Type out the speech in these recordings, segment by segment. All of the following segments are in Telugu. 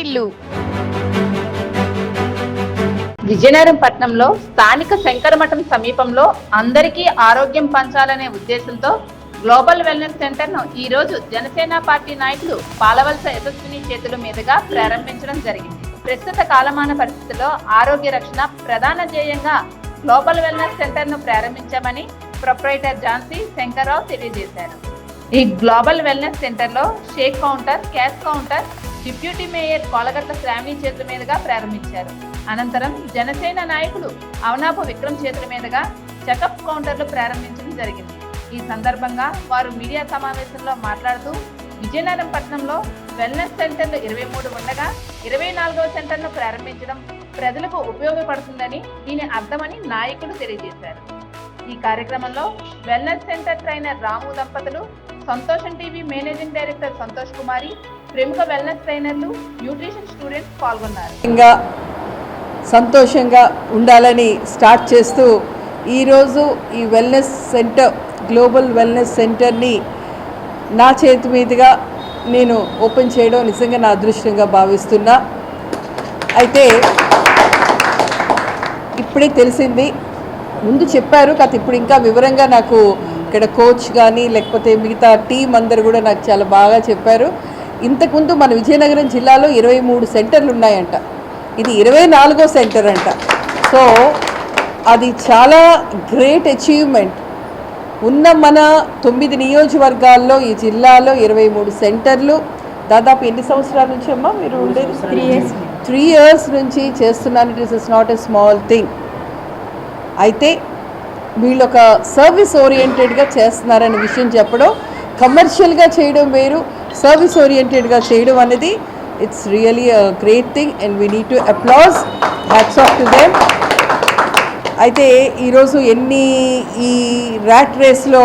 వాటిల్లు. విజయనగరం పట్టణంలో స్థానిక శంకరమఠం సమీపంలో అందరికీ ఆరోగ్యం పంచాలనే ఉద్దేశంతో గ్లోబల్ వెల్నెస్ సెంటర్ ను ఈ రోజు జనసేన పార్టీ నాయకులు పాలవలస యశస్విని చేతుల మీదుగా ప్రారంభించడం జరిగింది. ప్రస్తుత కాలమాన పరిస్థితుల్లో ఆరోగ్య రక్షణ ప్రధాన ధ్యేయంగా గ్లోబల్ వెల్నెస్ సెంటర్ ను ప్రారంభించామని ప్రొప్రైటర్ ఝాన్సీ శంకర్రావు తెలియజేశారు. ఈ గ్లోబల్ వెల్నెస్ సెంటర్ లో shake counter, cash counter deputy mayor Kolagatla Sravani చేతుల మీదుగా ప్రారంభించారు. అనంతరం జనసేన నాయకులు అవనాపు విక్రమ్ చేతుల మీదుగా చెకప్ కౌంటర్లు ప్రారంభించడం జరిగింది. ఈ సందర్భంగా వారు మీడియా సమావేశంలో మాట్లాడుతూ విజయనగరం పట్టణంలో వెల్నెస్ సెంటర్లు 23 ఉండగా 24వ సెంటర్ను ప్రారంభించడం ప్రజలకు ఉపయోగపడుతుందని దీని అర్థమని నాయకులు తెలియజేశారు. ఈ కార్యక్రమంలో వెల్నెస్ సెంటర్ ట్రైనర్ రాము దంపతులు, సంతోషం టీవీ మేనేజింగ్ డైరెక్టర్ సంతోష్ కుమారి, ప్రముఖ వెల్నెస్ ట్రైనర్లు, న్యూట్రిషన్ స్టూడెంట్స్ పాల్గొన్నారు. సంతోషంగా ఉండాలని స్టార్ట్ చేస్తూ ఈరోజు ఈ వెల్నెస్ సెంటర్, గ్లోబల్ వెల్నెస్ సెంటర్ని నా చేతి మీదుగా నేను ఓపెన్ చేయడం నిజంగా నా అదృష్టంగా భావిస్తున్నా. అయితే ఇప్పుడే తెలిసింది, ముందు చెప్పారు కాదు, ఇప్పుడు ఇంకా వివరంగా నాకు ఇక్కడ కోచ్ కానీ లేకపోతే మిగతా టీం అందరు కూడా నాకు చాలా బాగా చెప్పారు. ఇంతకుముందు మన విజయనగరం జిల్లాలో 23 సెంటర్లు ఉన్నాయంట, ఇది 24వ సెంటర్ అంట. సో అది చాలా గ్రేట్ అచీవ్మెంట్. ఉన్న మన 9 నియోజకవర్గాల్లో ఈ జిల్లాలో 23 సెంటర్లు, దాదాపు ఎన్ని సంవత్సరాల నుంచి అమ్మా మీరు ఉండేది? 3 years నుంచి చేస్తున్నాను. It is not a small thing. అయితే వీళ్ళు ఒక సర్వీస్ ఓరియంటెడ్గా చేస్తున్నారనే విషయం చెప్పడం, కమర్షియల్గా చేయడం వేరు, సర్వీస్ ఓరియంటెడ్గా చేయడం అనేది it's really a great thing and we need to applause. Hats off to them. అయితే ఈరోజు ఈ ర్యాట్ రేస్లో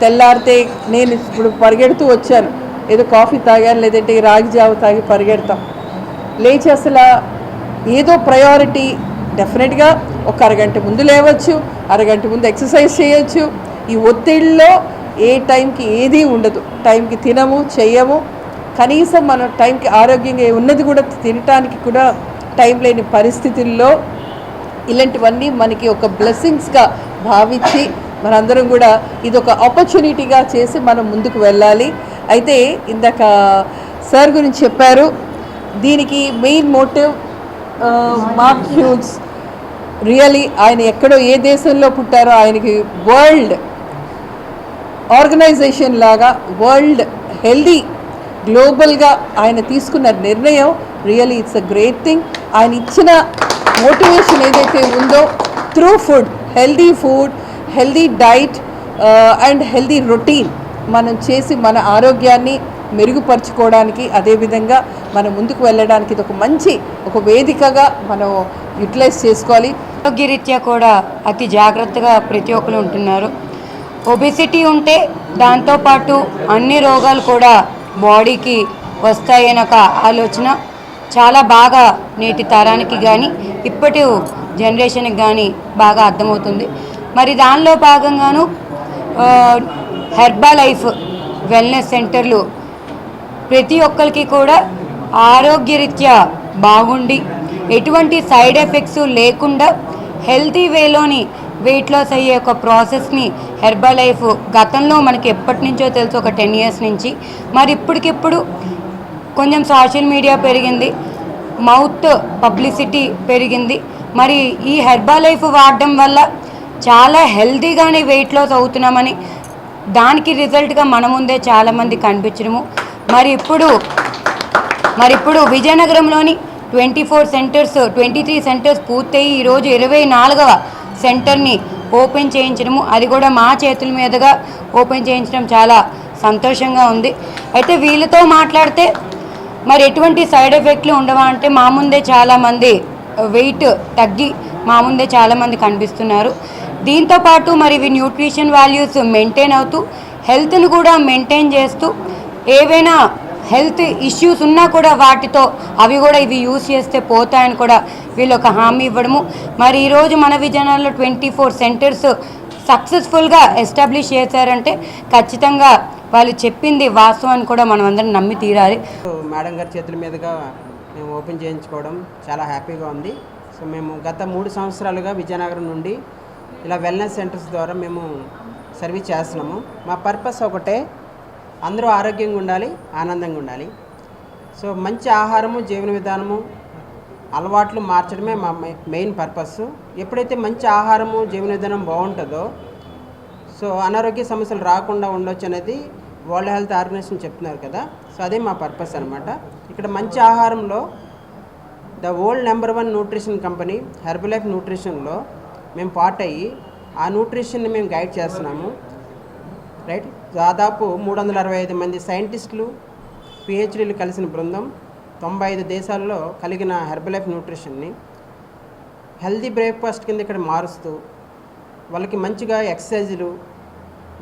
తెల్లారితే నేను ఇప్పుడు పరిగెడుతూ వచ్చాను, ఏదో కాఫీ తాగాను లేదంటే రాగి జావ తాగి పరిగెడతాం. లేచి అసలు ఏదో ప్రయారిటీ డెఫినెట్గా ఒక అరగంట ముందు లేవచ్చు, అరగంట ముందు ఎక్సర్సైజ్ చేయొచ్చు. ఈ ఒత్తిడిలో ఏ టైంకి ఏదీ ఉండదు, టైంకి తినము చెయ్యము, కనీసం మనం టైంకి ఆరోగ్యంగా ఉన్నది కూడా తినటానికి కూడా టైం లేని పరిస్థితుల్లో ఇలాంటివన్నీ మనకి ఒక బ్లెస్సింగ్స్గా భావించి మనందరం కూడా ఇది ఒక ఆపర్చునిటీగా చేసి మనం ముందుకు వెళ్ళాలి. అయితే ఇందాక సార్ గురించి చెప్పారు, దీనికి main motive Mark Hughes. Really ఆయన ఎక్కడో ఏ దేశంలో పుట్టారో ఆయనకి వరల్డ్ ఆర్గనైజేషన్ లాగా వరల్డ్ హెల్దీ గ్లోబల్గా ఆయన తీసుకున్న నిర్ణయం really it's a great thing. ఆయన ఇచ్చిన మోటివేషన్ ఏదైతే ఉందో through food, healthy diet and healthy routine మనం చేసి మన ఆరోగ్యాన్ని మెరుగుపరుచుకోవడానికి, అదేవిధంగా మనం ముందుకు వెళ్ళడానికి ఇది ఒక మంచి ఒక వేదికగా మనం యూటిలైజ్ చేసుకోవాలి. ఆరోగ్యరీత్యా కూడా అతి జాగ్రత్తగా ప్రతి ఒక్కరు ఉంటున్నారు. ఒబెసిటీ ఉంటే దాంతోపాటు అన్ని రోగాలు కూడా బాడీకి వస్తాయని ఒక ఆలోచన చాలా బాగా నేటి తరానికి కానీ ఇప్పటి జనరేషన్కి కానీ బాగా అర్థమవుతుంది. మరి దానిలో భాగంగాను హెర్బా లైఫ్ వెల్నెస్ సెంటర్లు ప్రతి ఒక్కరికి కూడా ఆరోగ్యరీత్యా బాగుండి ఎటువంటి సైడ్ ఎఫెక్ట్స్ లేకుండా హెల్తీ వేలోని వెయిట్ లాస్ అయ్యే ఒక ప్రాసెస్ని హెర్బా లైఫ్ గతంలో మనకి ఎప్పటి నుంచో తెలుసు, ఒక 10 years నుంచి. మరి ఇప్పటికిప్పుడు కొంచెం సోషల్ మీడియా పెరిగింది, మౌత్ పబ్లిసిటీ పెరిగింది. మరి ఈ హెర్బా లైఫ్ వాడడం వల్ల చాలా హెల్తీగానే వెయిట్ లాస్ అవుతున్నామని దానికి రిజల్ట్గా మన ముందే చాలామంది కనిపించడము. మరి ఇప్పుడు విజయనగరంలోని 23 సెంటర్స్ పూర్తయి ఈరోజు 24వ సెంటర్ని ఓపెన్ చేయించడము, అది కూడా మా చేతుల మీదుగా ఓపెన్ చేయించడం చాలా సంతోషంగా ఉంది. అయితే వీళ్ళతో మాట్లాడితే మరి ఎటువంటి సైడ్ ఎఫెక్ట్లు ఉండవా అంటే మా ముందే చాలామంది వెయిట్ తగ్గి మా ముందే చాలామంది కనిపిస్తున్నారు. దీంతోపాటు మరి ఇవి న్యూట్రిషన్ వాల్యూస్ మెయింటైన్ అవుతూ హెల్త్ను కూడా మెయింటైన్ చేస్తూ ఏవైనా హెల్త్ ఇష్యూస్ ఉన్నా కూడా వాటితో అవి కూడా ఇవి యూజ్ చేస్తే పోతాయని కూడా వీళ్ళు ఒక హామీ ఇవ్వడము. మరి ఈరోజు మన విజయనగరంలో 24 సెంటర్స్ సక్సెస్ఫుల్గా ఎస్టాబ్లిష్ చేశారంటే ఖచ్చితంగా వాళ్ళు చెప్పింది వాస్తవాన్ని కూడా మనం అందరం నమ్మి తీరాలి. మేడం గారి చేతుల మీదుగా మేము ఓపెన్ చేయించుకోవడం చాలా హ్యాపీగా ఉంది. సో మేము గత 3 సంవత్సరాలుగా విజయనగరం నుండి ఇలా వెల్నెస్ సెంటర్స్ ద్వారా మేము సర్వీస్ చేస్తున్నాము. మా పర్పస్ ఒకటే, అందరూ ఆరోగ్యంగా ఉండాలి, ఆనందంగా ఉండాలి. సో మంచి ఆహారము, జీవన విధానము, అలవాట్లు మార్చడమే మా మెయిన్ పర్పస్. ఎప్పుడైతే మంచి ఆహారము, జీవన విధానం బాగుంటుందో సో అనారోగ్య సమస్యలు రాకుండా ఉండొచ్చు అనేది వరల్డ్ హెల్త్ ఆర్గనైజేషన్ చెప్తున్నారు కదా. సో అదే మా పర్పస్ అనమాట. ఇక్కడ మంచి ఆహారంలో the world number 1 nutrition company Herbalife న్యూట్రిషన్లో మేము పార్ట్ అయ్యి ఆ న్యూట్రిషన్ని మేము గైడ్ చేస్తున్నాము. రైట్, దాదాపు 365 మంది సైంటిస్టులు, పిహెచ్డీలు కలిసిన బృందం 95 దేశాల్లో కలిగిన హెర్బలైఫ్ న్యూట్రిషన్ని హెల్దీ బ్రేక్ఫాస్ట్ కింద ఇక్కడ మారుస్తూ వాళ్ళకి మంచిగా ఎక్సర్సైజులు,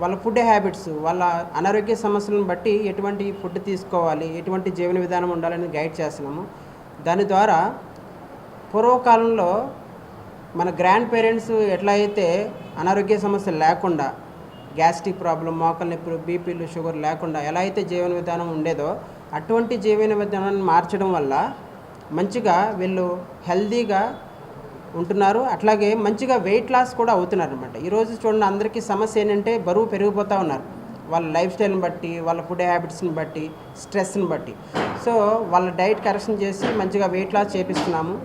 వాళ్ళ ఫుడ్ హ్యాబిట్స్, వాళ్ళ అనారోగ్య సమస్యలను బట్టి ఎటువంటి ఫుడ్ తీసుకోవాలి, ఎటువంటి జీవన విధానం ఉండాలని గైడ్ చేస్తున్నాము. దాని ద్వారా పూర్వకాలంలో మన గ్రాండ్ పేరెంట్స్ ఎట్లా అయితే అనారోగ్య సమస్యలు లేకుండా, గ్యాస్ట్రిక్ ప్రాబ్లం, మోకాళ్ళ నొప్పులు, బీపీలు, షుగర్ లేకుండా ఎలా అయితే జీవన విధానం ఉండేదో అటువంటి జీవన విధానాన్ని మార్చడం వల్ల మంచిగా వీళ్ళు హెల్దీగా ఉంటున్నారు. అట్లాగే మంచిగా వెయిట్ లాస్ కూడా అవుతున్నారు అనమాట. ఈరోజు చూడండి, అందరికీ సమస్య ఏంటంటే బరువు పెరిగిపోతూ ఉన్నారు, వాళ్ళ లైఫ్ స్టైల్ని బట్టి, వాళ్ళ ఫుడ్ హ్యాబిట్స్ని బట్టి, స్ట్రెస్ని బట్టి. సో వాళ్ళ డైట్ కరెక్షన్ చేసి మంచిగా వెయిట్ లాస్ చేపిస్తున్నాము.